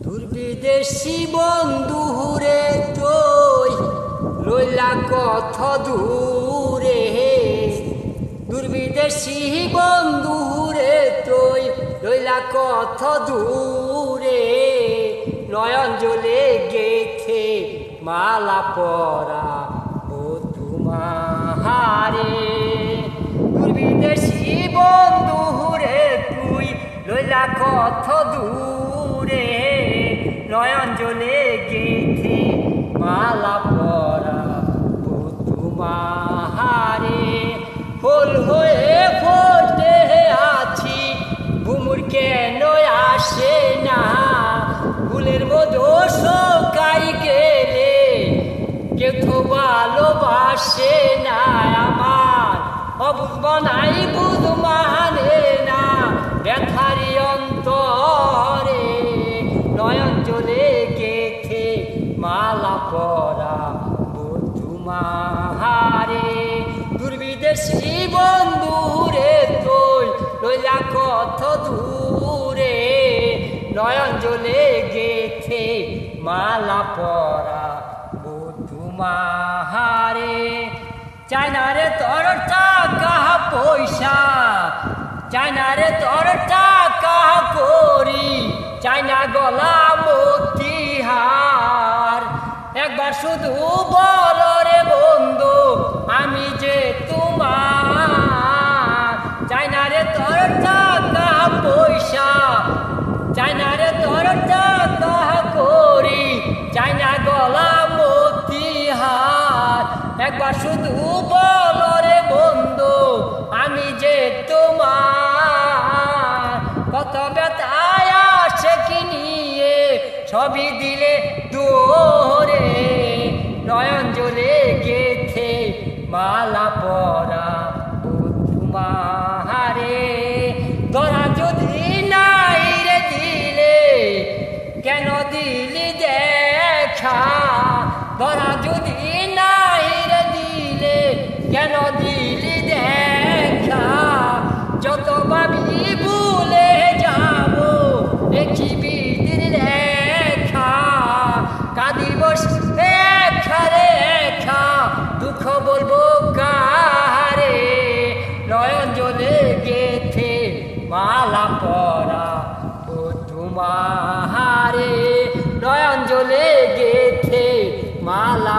দূর বিদেশি বন্ধু রে তুই লইলা কত দূরে, দূর বিদেশি বন্ধু রে তুই লইলা কত দূরে, নয়ন জলে গেথে মালা পরা ও তোমারে। দূর বিদেশি বন্ধু রে তুই লইলা কত দূরে, নয়ন জলে গেথে মালা পরা ও তোমারে। ফুল হয়ে ফুটে আছি ভুমুর কেন আসে না, ফুলের মধু শুকাই গেলে কেউ তো ভালোবাসে না। আমার অবুঝ বনাই বুঝ মানে না ব্যথারি অন্তরে, নয়ন জলে গেথে মালা পরা ও তোমারে। দূর বিদেশি বন্ধু রে তুই লইলা কত দূরে, নয়ন জলে গেথে মালা পরা ও তোমারে। চাইনা রে তোর টাকা পয়সা, চাইনা রে তোর টাকা করি, চাইনা গলা মতিহার। একবার শুধু বল রে বন্ধু আমি যে তোমার। চাইনা রে তোর টাকা পয়সা, চাইনা রে তোর টাকা করি, চাইনা গলা মতিহার। একবার শুধু বল রে বন্ধু আমি যে তোমার। কত ব্যথায় আসে কি নিয়ে সবই দিলে দোরে, নয়ন জলে গেথে মালা পরা ও তোমারে। ধরা যদি নাই রে দিলে কেন দিলি দেখা, ধরা যদি নাই রে দিলে কেন দিলি দেখা। যত ভাবি ভুলে যাব দেখি বিদির রেখা, কাঁদির বস রেখা রেখা দুঃখ বলবো কারে, নয়ন জলে গেথে মালা পরা ও তোমারে। নয়ন জলে গেথে মালা